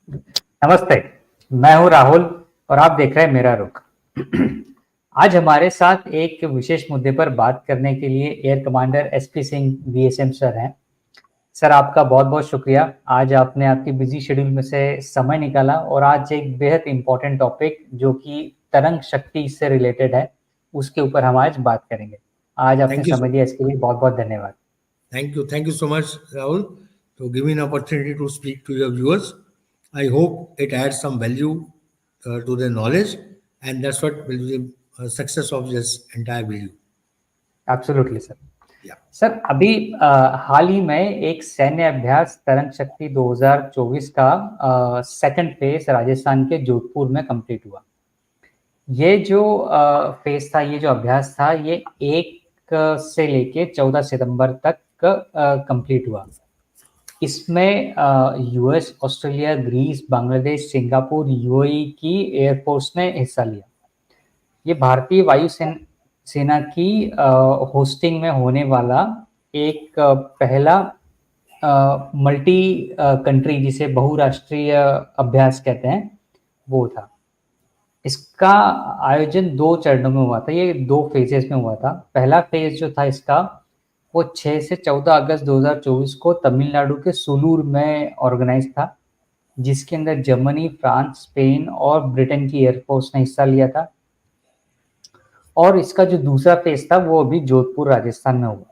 नमस्ते, मैं हूं राहुल और आप देख रहे हैं मेरा रुख। आज हमारे साथ एक विशेष मुद्दे पर बात करने के लिए air commander SP Singh BSM sir हैं। सर, आपका बहुत बहुत शुक्रिया। आज आपने आपकी बिजी शेड्यूल में से समय निकाला और आज एक बेहद इंपॉर्टेंट टॉपिक जो कि तरंग शक्ति से रिलेटेड है, उसके ऊपर हम आज बात करेंगे। आज आपने Thank you समय so दिया, इसके लिए बहुत बहुत धन्यवाद। Thank you so much, Rahul, to give me an opportunity to speak to your viewers. I hope it adds some value to their knowledge, and that's what will be the success of this entire video. Absolutely sir. Yeah. Sir, अभी हाल ही में एक सैन्य अभ्यास तरंग शक्ति 2024 का second phase Rajasthan के जोधपुर में कंप्लीट हुआ। ये जो फेज था, ये जो अभ्यास था, ये 1 से लेके 14 सितंबर तक कंप्लीट हुआ। इसमें US, Australia, Greece, Bangladesh, Singapore, UAE की एयरफोर्स ने हिस्सा लिया। ये भारतीय सेना की होस्टिंग में होने वाला एक पहला मल्टी कंट्री, जिसे बहुराष्ट्रीय अभ्यास कहते हैं, वो था। इसका आयोजन 2 चरणों में हुआ था, ये 2 फेजेस में हुआ था। पहला फेज जो था इसका, वो 6 से 14 अगस्त 2024 को तमिलनाडु के सुलूर में ऑर्गेनाइज था, जिसके अंदर जर्मनी, फ्रांस, स्पेन और ब्रिटेन की एयरफोर्स ने हिस्सा लिया था। और इसका जो दूसरा फेज था वो अभी जोधपुर, राजस्थान में हुआ।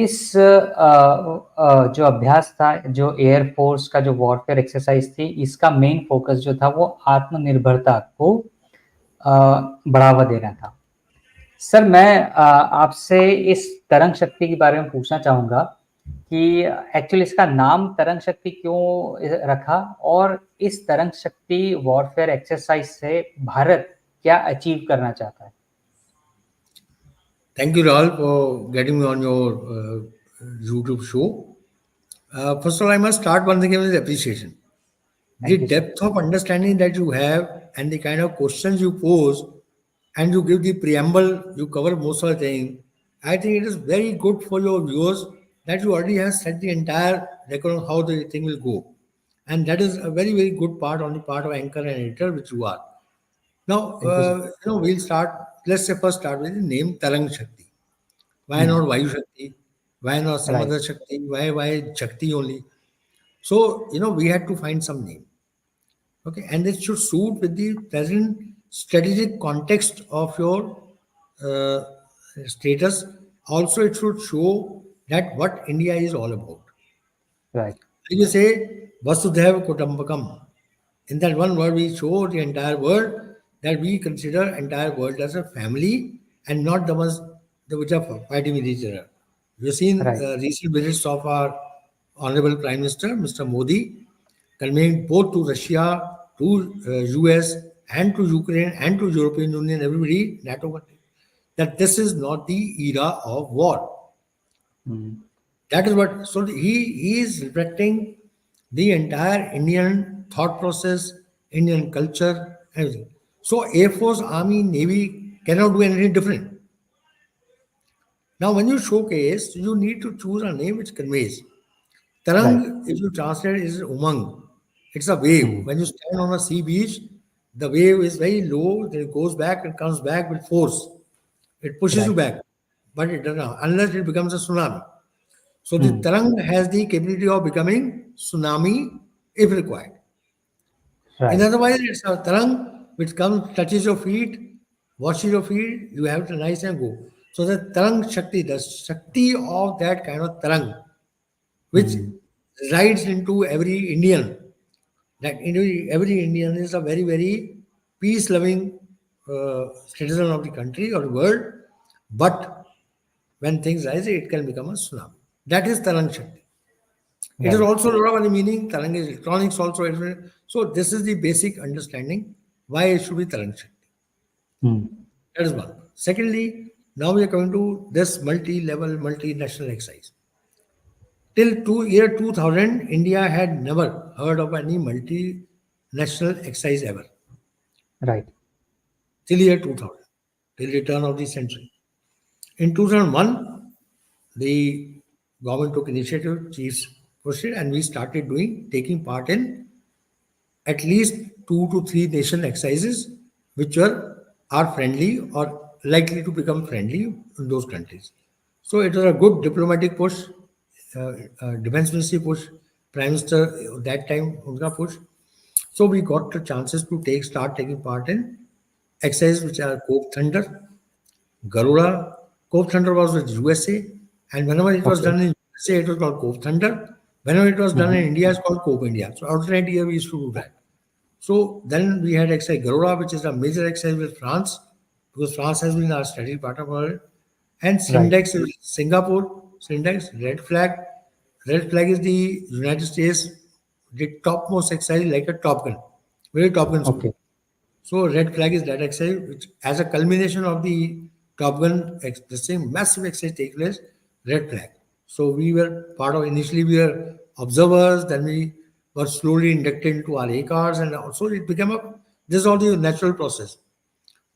इस जो अभ्यास था, जो एयरफोर्स का जो वॉरफेयर एक्सरसाइज थी, इसका मेन फोकस जो था वो आत्मनिर्भरता को बढ़ावा देना था। सर, मैं आपसे इस तरंग शक्ति के बारे में पूछना चाहूंगा कि एक्चुअली इसका नाम तरंग शक्ति क्यों रखा, और इस तरंग शक्ति वॉरफेयर एक्सरसाइज से भारत क्या अचीव करना चाहता है? Thank you, Rahul, for getting me on your YouTube show. First of all, I must start once again with appreciation. The Thank you, sir. depth of understanding that you have and the kind of questions you pose and you give the preamble, you cover most of the thing. I think it is very good for your viewers that you already have set the entire record on how the thing will go. And that is a very, very good part on the part of anchor and editor, which you are. Now, Thank you, sir. we'll start. Let's say first start with the name Tarang Shakti. Why not Vayu Shakti? Why not some Right. other Shakti? Why Shakti only? So, we had to find some name. Okay, and it should suit with the present strategic context of your uh, status. Also, it should show that what India is all about. Right. Like you say, Vasudhaiva Kutumbakam. In that one word, we show the entire world that we consider entire world as a family and not the ones which are fighting with each other. We've seen Right. recent visits of our Honorable Prime Minister, Mr. Modi, conveying both to Russia, to US, and to Ukraine, and to European Union, everybody, NATO country, that this is not the era of war. That is what. So he is reflecting the entire Indian thought process, Indian culture, everything. So Air Force, Army, Navy cannot do anything different. Now, when you showcase, you need to choose a name which conveys. Tarang, if you translate, is umang. It's a wave. When you stand on a sea beach, the wave is very low, then it goes back and comes back with force. It pushes you Right. back, but it doesn't, unless it becomes a tsunami. So the Tarang has the capability of becoming tsunami if required. In Right. otherwise, it's a Tarang which comes, touches your feet, washes your feet, you have to nice and go. So the Tarang Shakti, the Shakti of that kind of Tarang, which rides into every Indian. That every Indian is a very, very peace-loving citizen of the country or the world. But when things rise, it can become a tsunami. That is Tarang Shakti. It is Right. also a lot of other meaning. Tarang is electronics also. So this is the basic understanding why it should be Tarang Shakti. That is one. Secondly, now we are coming to this multi-level, multinational exercise. Till year 2000, India had never heard of any multinational exercise ever. Right. Till year 2000, till the turn of the century. In 2001, the government took initiative, chiefs pushed it, and we started taking part in at least 2 to 3 nation exercises which are friendly or likely to become friendly in those countries. So it was a good diplomatic push, defense ministry push, prime minister that time unka push. So we got the chances to start taking part in exercises which are Cope Thunder, Garuda. Cope Thunder was with USA, and whenever it was Okay. done in USA, it was called Cope Thunder. Whenever it was done in Mhm. India, it's called Cope India. So alternate year we used to do that. So then we had exercise Garuda, which is a major exercise with France, because France has been our strategic partner for it. And Right. Syndex is Singapore. Syndex, red flag. Red flag is the United States, the topmost exercise like a Top Gun, very Top Gun school. Okay. So red flag is that exercise, which as a culmination of the Top Gun, the same massive exercise take place, red flag. So we were part of, initially we were observers, then we were slowly inducted into our A cars, and also it became this is all the natural process.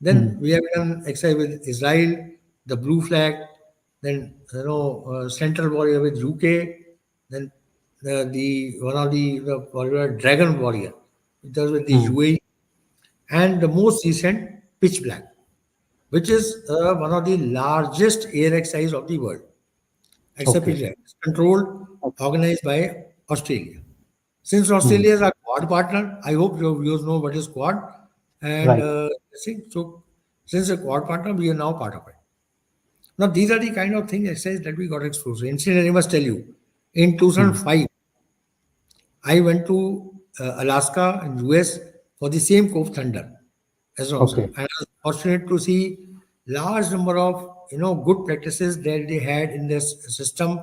Then Hmm. we have done exercise with Israel, the blue flag, then Central Warrior with UK, then the one of the warrior, Dragon Warrior, it was with the Hmm. UAE, and the most recent Pitch Black, which is one of the largest air exercise of the world. Except Pitch Okay. Black, it's controlled, Okay. organized by Australia. Since Hmm. Australia is our Quad partner, I hope your viewers know what is Quad. And Right. so, since a Quad partner, we are now part of it. Now, these are the kind of things exercise that we got exposed to. Incident, I must tell you, in Hmm. 2005, I went to Alaska and US for the same Cove Thunder as an observer. Okay. And I was fortunate to see large number of good practices that they had in this system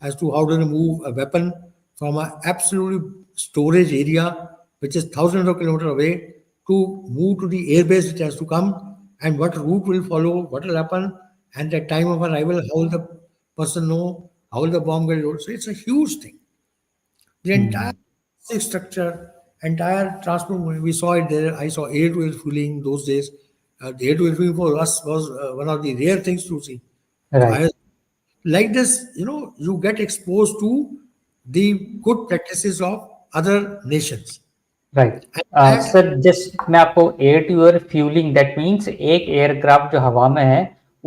as to how to remove a weapon from an absolute storage area which is thousands of kilometers away to move to the airbase which has to come, and what route will follow, what will happen, and the time of arrival, how will the person know, how will the bomb get loaded. So it's a huge thing. The entire Hmm. structure, entire transport movement, we saw it there. I saw air to air fueling those days. The air to air fueling for us was one of the rare things to see. So Right. I like this, you get exposed to the good practices of other nations. Right And that, sir just मैं आपको air to air fuelling that means एक aircraft जो हवा में है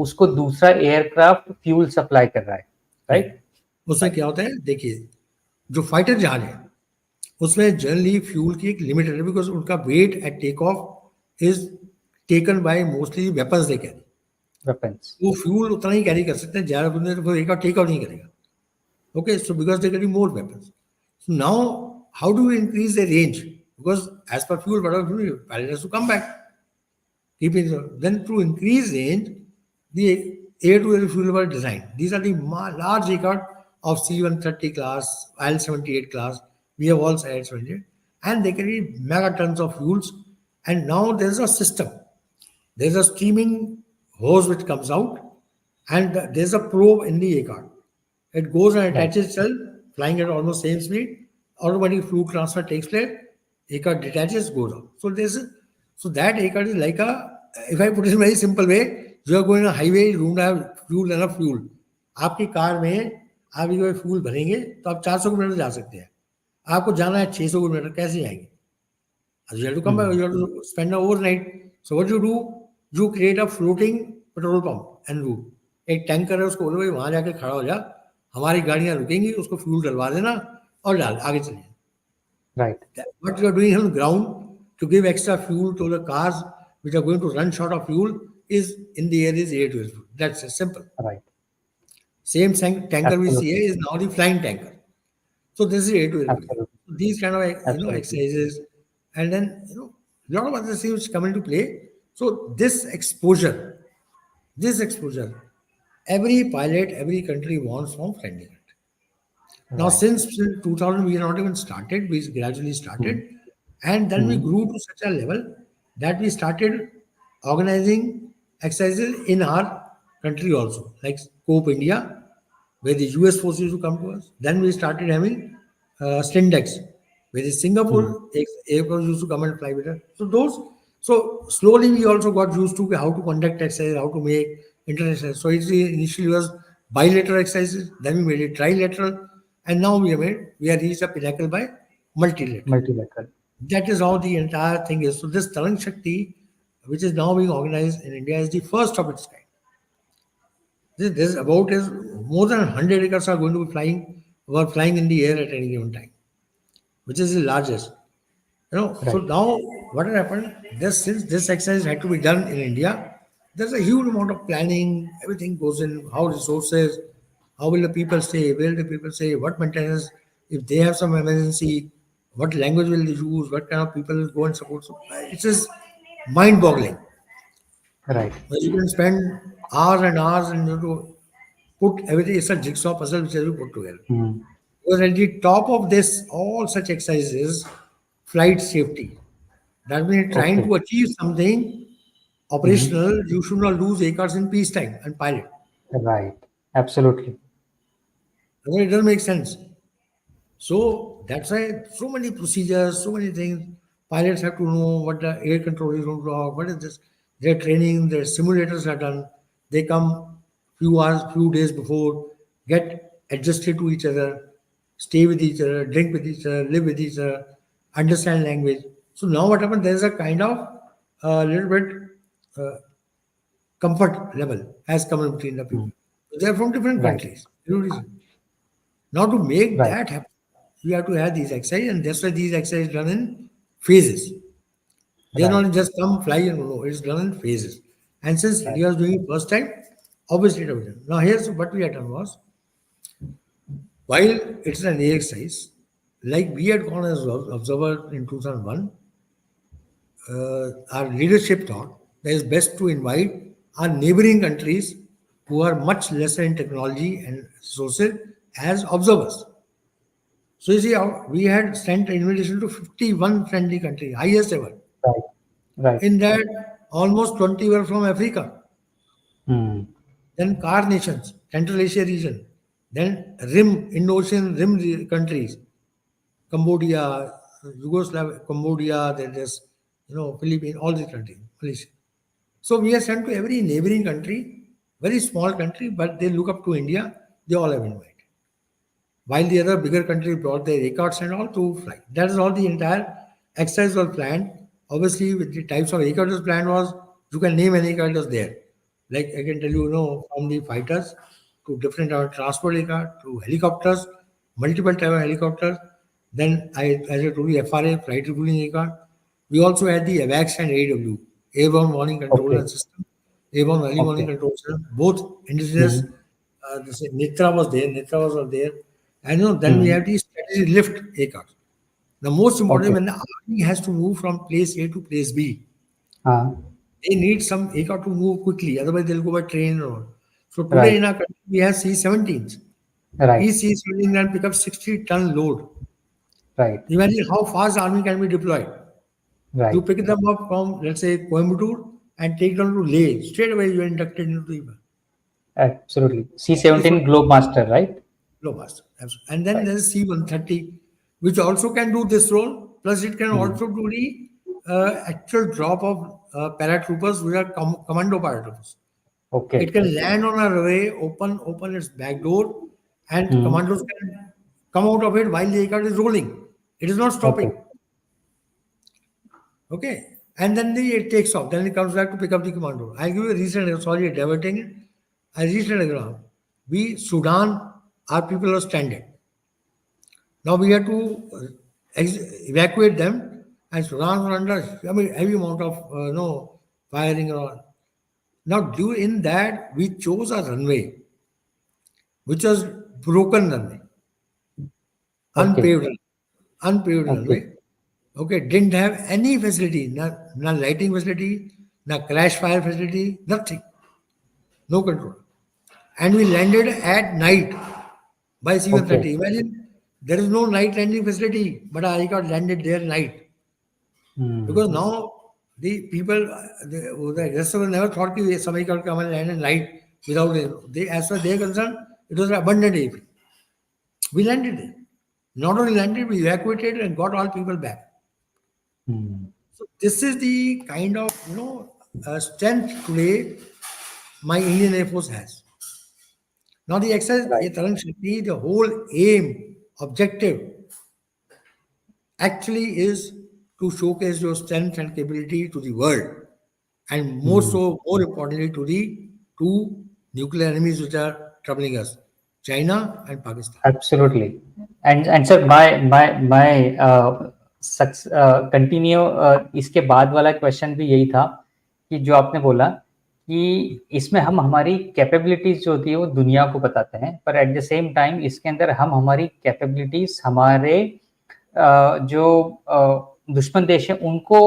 उसको दूसरा aircraft fuel supply कर रहा है right, राइट उसमें राइट क्या होता है, देखिए, जो फाइटर जहाज है उसमें जनरली फ्यूल की एक लिमिट है, बिकॉज उनका weight at take off is taken by mostly weapons they carry. Weapons वो फ्यूल उतना ही कैरी कर सकते हैं, ज़्यादा बंदे तो एक टेक आउट नहीं करेगा। Okay, so because they carry more weapons. So now how do we increase the range, because as per fuel बड़ा fuel pilot has to come back, keep it. Then to increase range, the air-to-air fuel were designed. These are the large aircraft of C-130 class, IL-78 class. We have also IL-78, and they carry megatons of fuels. And now there is a system. There is a steaming hose which comes out, and there is a probe in the aircraft. It goes and right attaches itself, flying at almost same speed. Automatic fluid transfer takes place. Aircraft detaches, goes out. So that aircraft is like a. If I put it in a very simple way, you are going on a highway, you don't have fuel, enough fuel. आपकी car में आप ये fuel भरेंगे तो आप 400 kilometre जा सकते हैं। आपको जाना है 600 किलोमीटर, कैसे जाएंगे? You have to come back, you have to spend an overnight. So what do? You create a floating petrol pump and route. एक टैंकर है, उसको बोलो भाई वहां जाके खड़ा हो जा, हमारी गाड़ियां रुकेंगी, उसको फ्यूल डलवा देना और डाल आगे चलिए। Right What you are doing on the ground to give extra fuel to the cars which are going to run short of fuel is in the air is air to air fuel. That's it, simple. Right Same tanker we see absolutely here is now the flying tanker. So this is air to air fueling. Absolutely These kind of absolutely exercises, and then lot of other things come into play. So this exposure, every pilot, every country wants from friendly country. Now, right since 2000, we are not even started, we gradually started. And then we grew to such a level that we started organizing exercises in our country also, like Cope India, where the US forces used to come to us. Then we started having Stindex, where the Singapore aircraft used to come and fly with us. So slowly we also got used to how to conduct exercise, how to make international. So it initially was bilateral exercises, then we made it trilateral, and now we have reached a pinnacle by multilateral. Multilateral That is how the entire thing is. So this Tarang Shakti, which is now being organized in India, is the first of its kind. This about is more than 100 acres are going to be flying in the air at any given time, which is the largest. So Right. now what has happened? Since this exercise had to be done in India, there's a huge amount of planning. Everything goes in. How resources? How will the people stay? Where will the people stay? What maintenance? If they have some emergency, what language will they use? What kind of people will go and support? So it is mind-boggling. Right. But you can spend hours and hours and you have to put everything. It's a jigsaw puzzle which has to be put together. Mm. Because at the top of this, all such exercises, flight safety. That means trying Okay. to achieve something Mhm. operational, you should not lose acres in peacetime and pilot. Right. Absolutely. Otherwise, it doesn't make sense. So that's why so many procedures, so many things. Pilots have to know what the air control is going to do, what is this. Their training, their simulators are done. They come few hours, few days before, get adjusted to each other, stay with each other, drink with each other, live with each other, understand language. So now what happens? There is a kind of little bit uh, comfort level has come in between the Mm. people. They are from different Right. countries. No reason. Now to make Right. that happen, you have to have these exercises, and that's why these exercises done in phases. They Right. not just come fly and go. No, it's done in phases. And since Right. India was doing it first time, obviously it was done. Now here's what we had done was while it's an air exercise, like we had gone as observer in 2001, our leadership thought that it's best to invite our neighboring countries who are much lesser in technology and resources as observers. So you see, we had sent an invitation to 51 friendly countries, highest ever. Right. Right. In that, almost 20 were from Africa, Mm. then CAR nations, Central Asia region, then RIM, Indo-Ocean RIM countries, Cambodia, Yugoslavia, Cambodia, then there's, Philippines, all these countries, Malaysia. So we are sent to every neighboring country, very small country, but they look up to India, they all have invited. While the other bigger countries brought their records and all to fly. That is all the entire exercise was planned. Obviously, with the types of aircraft was planned was you can name any aircraft was there. Like I can tell you, from the fighters to different type of transport aircraft to helicopters, multiple type of helicopters. Then as I told you, FRA, flight refueling aircraft. We also had the AVAX and AW, Airborne Warning Control Okay. and System, Airborne Early Warning Okay. Control System, both indigenous. Mm. This Nitra was there, Nitra was there. And then we Mm. have the strategy lift aircraft. The most important Okay. when the army has to move from place A to place B, Uh, they need some aircraft to move quickly, otherwise they'll go by train or so today right. in our country we have C-17s. Right. Each C-17 can pick up 60-ton load. Right. Imagine how fast the army can be deployed. You Right. pick them up from let's say Coimbatore and take them to Leh. Straight away you are inducted into the Absolutely. this one. C-17 Globemaster, right? Low master. And then Right. there's C-130, which also can do this role. Plus, it can Mm. also do the actual drop of paratroopers, which are commando paratroopers. It Okay. can land on a runway, open its back door, and Mm. commandos can come out of it while the aircraft is rolling. It is not Okay. stopping. Okay. And then it takes off. Then it comes back to pick up the commando. I'll give you a recent, sorry, diverting it. A recent example. Sudan, our people are stranded. Now we have to evacuate them, and Sudan was under heavy amount of firing and all. Now, due in that, we chose a runway which was broken runway, Okay. unpaved, unpaved Okay. runway. Okay, didn't have any facility, no lighting facility, no crash fire facility, nothing, no control. And we landed at night by Okay. C-130. Imagine there is no night landing facility, but I got landed there night. Mm. Because now the people, the aggressor never thought that somebody can come and land and light without it. They, as far as they are concerned, it was an abundant area. We landed it. Not only landed, we evacuated and got all people back. Mm. So this is the kind of strength today my Indian Air Force has. Now the exercise, Right. Tarang Shakti, the whole aim, objective actually is to showcase your strength and capability to the world, and more so, more importantly, to the two nuclear enemies which are troubling us, China and Pakistan. Absolutely. And sir, continue इसके बाद वाला question भी यही था कि जो आपने बोला कि इसमें हम हमारी कैपेबिलिटीज जो होती है वो दुनिया को बताते हैं, पर एट द सेम टाइम इसके अंदर हम हमारी कैपेबिलिटीज हमारे जो दुश्मन देश है उनको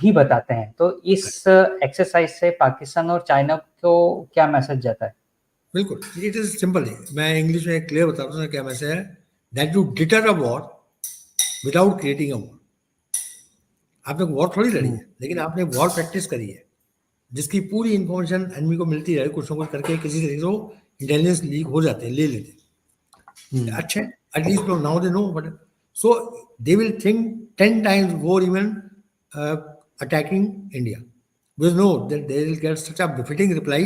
भी बताते हैं। तो इस एक्सरसाइज से पाकिस्तान और चाइना को क्या मैसेज जाता है? बिल्कुल, इट इज सिंपल है। मैं इंग्लिश में क्लियर बताता हूँ क्या मैसेज है, that you deter a war without creating a war. आपने वॉर थोड़ी लड़ी है, लेकिन आपने वॉर प्रैक्टिस करी है, जिसकी पूरी इंफॉर्मेशन एनिमी को मिलती है, कुछ ना कुछ करके किसी तरीके से इंटेलिजेंस लीक हो जाते हैं, ले लेते हैं। अच्छा, at least now they know, but so they will think 10 times more even attacking India. Because no, that they will get such a befitting reply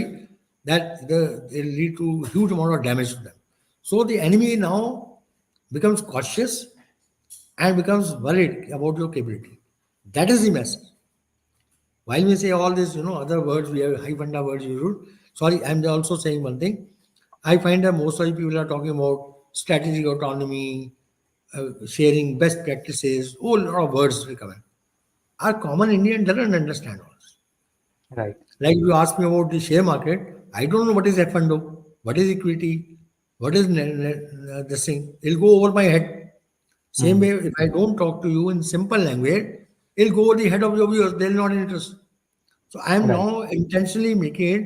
that they will lead to huge amount of damage to them. So the enemy now becomes cautious and becomes worried about your capability. That is the message. While we say all this, other words, we have high funda words you use. Sorry, I'm also saying one thing. I find that most of the people are talking about strategic autonomy, sharing best practices, all lot of words will come in. Our common Indian doesn't understand all this. Right. Like you ask me about the share market, I don't know what is F&O, what is equity, what is this thing. It'll go over my head. Same way, if I don't talk to you in simple language, it'll go over the head of your viewers. They'll not interest. So I am now intentionally making it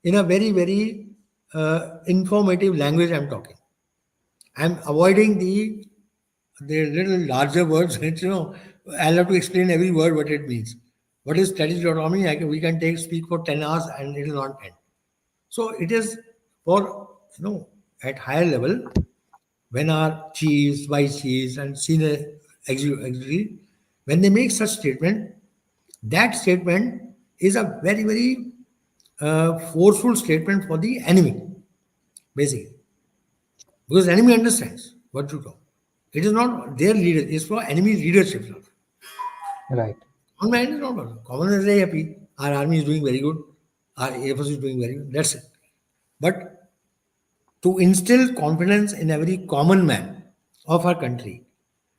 in a very, very informative language I'm talking. I'm avoiding the little larger words, which, I'll have to explain every word what it means. What is strategic autonomy? We can speak for 10 hours and it will not end. So it is for, at higher level, when our chiefs, vice chiefs, and senior executive, when they make such statement, that statement is a very, very forceful statement for the enemy, basically. Because the enemy understands what to talk. It is not their leader, it's for enemy leadership. Right. Common man is not problem. Common man is very happy. Our army is doing very good. Our Air Force is doing very good. That's it. But to instill confidence in every common man of our country,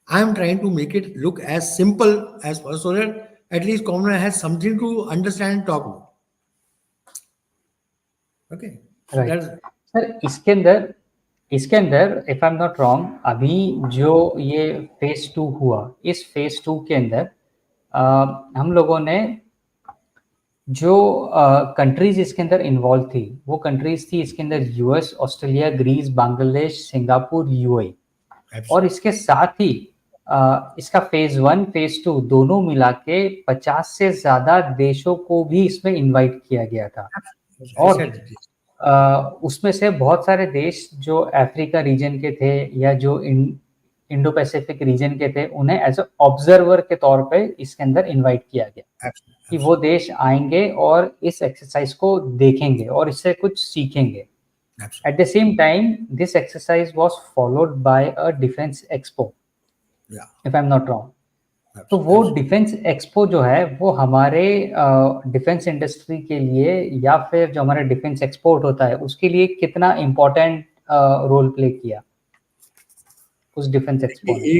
I am trying to make it look as simple as possible so that at least common man has something to understand and talk about. Okay. So Right. that's sir इसके अंदर if I am not wrong, अभी जो ये phase 2 हुआ, इस phase 2 के अंदर हम लोगों ने जो कंट्रीज इसके अंदर इन्वॉल्व थी, वो कंट्रीज थी इसके अंदर US, Australia, Greece, Bangladesh, Singapore, UAE, और इसके साथ ही इसका फेज 1 फेज 2 दोनों मिला के 50 से ज्यादा देशों को भी इसमें इनवाइट किया गया था। और उसमें से बहुत सारे देश जो अफ्रीका रीजन के थे या जो इंडो पैसिफिक रीजन के थे, उन्हें एज अ ऑब्जर्वर के तौर पे इसके अंदर इनवाइट किया गया कि वो देश आएंगे और इस एक्सरसाइज को देखेंगे और इससे कुछ सीखेंगे। At the same time this exercise was followed by a defence expo, if I am not wrong. तो वो डिफेंस एक्सपो जो है वो हमारे डिफेंस इंडस्ट्री के लिए या फिर जो हमारा डिफेंस एक्सपोर्ट होता है उसके लिए कितना इम्पोर्टेंट रोल प्ले किया उस डिफेंस एक्सपो ने?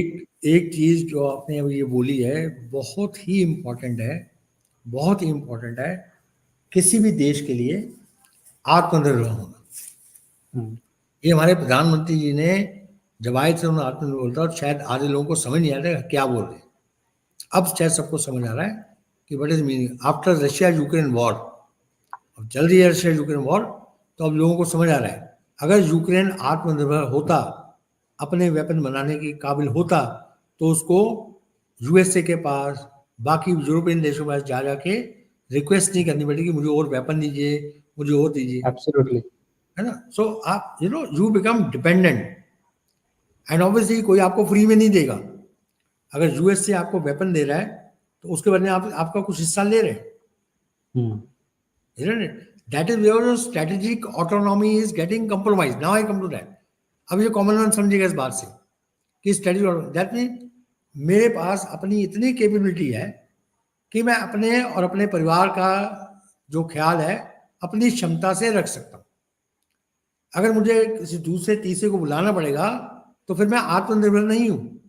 एक चीज जो आपने अभी ये बोली है बहुत ही इम्पोर्टेंट है, बहुत ही इम्पोर्टेंट है किसी भी देश के लिए आत्मनिर्भर होना। ये हमारे प्रधानमंत्री जी ने जब आए थे उन्होंने आत्मनिर्भर बोलता, और शायद आधे लोगों को समझ नहीं आ रहा है क्या बोल रहे हैं। अब शायद सबको समझ आ रहा है कि what is meaning after Russia Ukraine war. अब चल रही है रशिया यूक्रेन वॉर, तो अब लोगों को समझ आ रहा है अगर यूक्रेन आत्मनिर्भर होता, अपने वेपन बनाने के काबिल होता, तो उसको यूएसए के पास, बाकी यूरोपियन देशों के पास जा जाके रिक्वेस्ट नहीं करनी पड़ेगी मुझे और वेपन दीजिए, मुझे और दीजिए। एब्सोल्युटली, है ना। सो आप you become dependent, and obviously कोई आपको फ्री में नहीं देगा। अगर यूएस से आपको वेपन दे रहा है तो उसके बदले आपका कुछ हिस्सा ले रहे हैं। That is where strategic autonomy is getting compromise. Now I come to that. अब ये कॉमन मैन समझेगा इस बात से कि स्ट्रेटेजिक, दैट मीन मेरे पास अपनी इतनी कैपेबिलिटी है कि मैं अपने और अपने परिवार का जो ख्याल है अपनी क्षमता से रख सकता हूँ। अगर मुझे किसी दूसरे तीसरे को बुलाना पड़ेगा तो फिर मैं आत्मनिर्भर नहीं हूँ।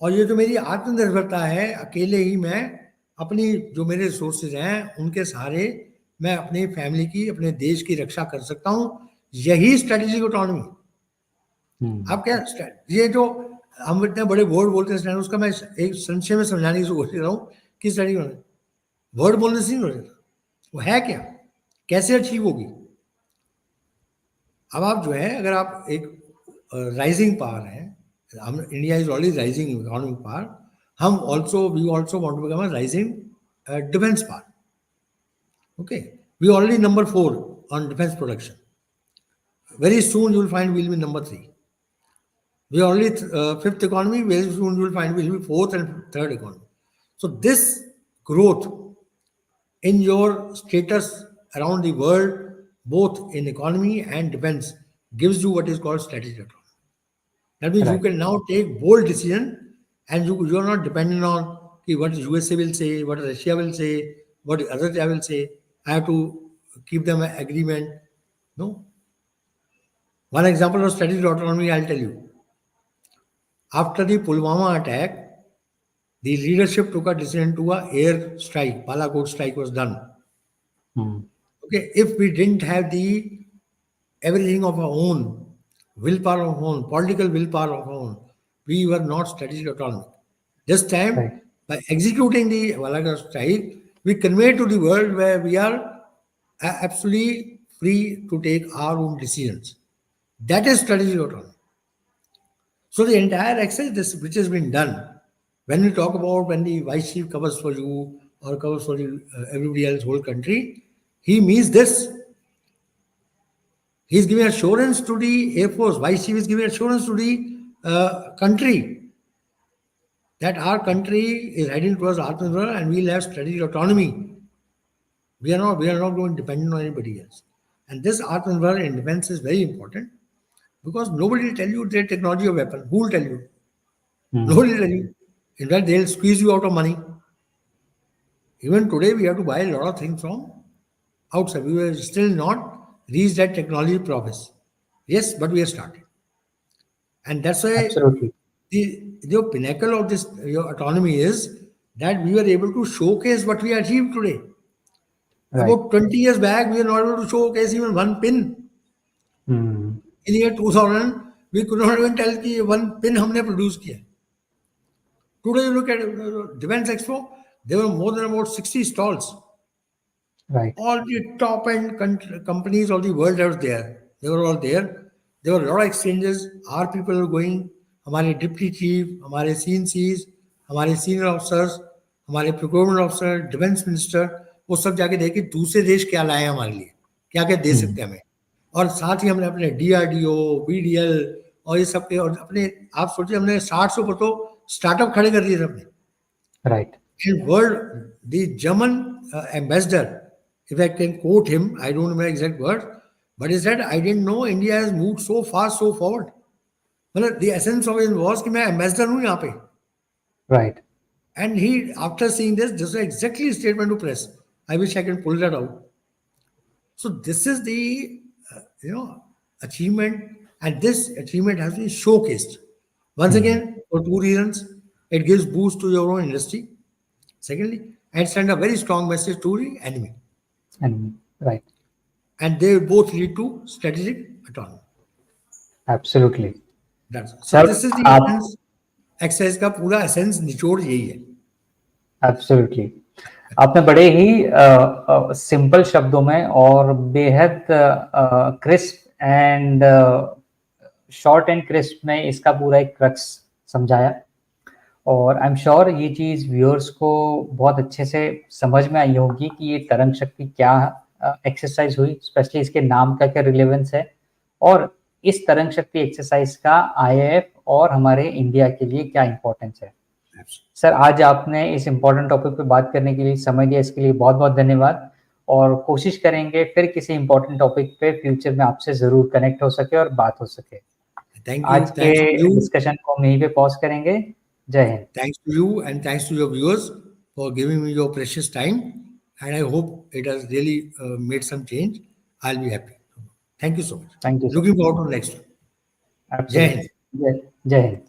और ये जो मेरी आत्मनिर्भरता है, अकेले ही मैं अपनी जो मेरे रिसोर्सेज हैं उनके सहारे मैं अपनी फैमिली की, अपने देश की रक्षा कर सकता हूँ। यही स्ट्रेटेजिक ऑटोनॉमी। आप क्या ये जो हम इतने बड़े वर्ड बोलते हैं उसका मैं एक संक्षेप में समझाने की कोशिश कर रहा हूँ कि स्टडी वर्ड बोलने से नहीं हो जाता, वो है क्या, कैसे अचीव होगी। अब आप जो है, अगर आप एक राइजिंग पावर है, हम India is already rising economic power, हम we also want to become a rising defence power. Okay, we already number 4 on defense production. Very soon you will find we will be number 3. We are already fifth economy. Very soon you will find we will be fourth and third economy. So this growth in your status around the world, both in economy and defense, gives you what is called strategic autonomy. That means you can now take bold decision, and you are not dependent on what USA will say, what Russia will say, what other will say. I have to keep them an agreement. No. One example of strategic autonomy I'll tell you. After the Pulwama attack, the leadership took a decision to a air strike. Balakot strike was done. Okay, if we didn't have the everything of our own, willpower of our own, political willpower of our own, we were not strategic autonomy. This time, by executing the Balakot strike, we convey to the world where we are absolutely free to take our own decisions. That is strategic autonomy. So the entire exercise which has been done, when we talk about when the vice chief covers for you or covers for the, everybody else, whole country, he means this. He is giving assurance to the Air Force. Vice chief is giving assurance to the country that our country is heading towards Atmanirbhar and we will have strategic autonomy. We are not going dependent on anybody else. And this Atmanirbhar in defense is very important because nobody will tell you the technology of weapon. Who will tell you? Nobody will tell you. In fact, they'll squeeze you out of money. Even today, we have to buy a lot of things from outside. We have still not reached that technology prowess. Yes, but we have started. And that's why the pinnacle of this your autonomy is that we were able to showcase what we achieved today. Right. About 20 years back, we were not able to showcase even one pin. In year 2000, we could not even tell कि one pin हमने produce किया. Today, you look at Defense Expo, there were more than about 60 stalls. Right. All the top-end companies of the world was there. They were all there. There were a lot of exchanges. Our people were going. हमारे deputy chief, हमारे CNCs, हमारे senior officers, हमारे procurement officer, defence minister, वो सब जाके देखे दूसरे देश क्या लाए हमारे लिए, क्या क्या दे सकते हैं हमें. और साथ ही हमने अपने DRDO, BDL और ये सब के, और अपने आप सोचिए हमने 60 से ऊपर तो स्टार्टअप खड़े कर दिए थे अपने. Right. In world the German ambassador, if I can quote him, I don't remember exact words, but he said, I didn't know India has moved so fast, so forward. मतलब the essence of it was कि मैं ambassador हूँ यहाँ पे. Right. And he, after seeing this was exactly a statement to press. I wish I can pull that out. So this is the achievement, and this achievement has been showcased. Once again, for two reasons. It gives boost to your own industry. Secondly, and send a very strong message to the enemy. Right. And they both lead to strategic autonomy. Absolutely. So this is the essence. Exercise का पूरा essence निचोड़ यही है. Absolutely. आपने बड़े ही simple शब्दों में और बेहद crisp and short and crisp में इसका पूरा एक क्रक्स समझाया, और आई एम श्योर ये चीज़ व्यूअर्स को बहुत अच्छे से समझ में आई होगी कि ये तरंग शक्ति क्या एक्सरसाइज हुई, स्पेशली इसके नाम का क्या रिलेवेंस है, और इस तरंग शक्ति एक्सरसाइज का IAF और हमारे इंडिया के लिए क्या इंपॉर्टेंस है. सर, आज आपने इस इम्पोर्टेंट टॉपिक पे बात करने के लिए समय दिया, इसके लिए बहुत बहुत धन्यवाद, और कोशिश करेंगे फिर किसी इम्पोर्टेंट टॉपिक पे फ्यूचर में आपसे जरूर कनेक्ट हो सके और बात हो सके. आज के डिस्कशन को हम यहीं पे पॉज करेंगे. जय Hind. Thanks to you and thanks to your viewers for giving me your precious time. And I hope it has really made some change. I'll be happy. Thank you so much. Thank you sir. Looking forward to the next one. Jai Hind. Absolutely. जय जय हिंद।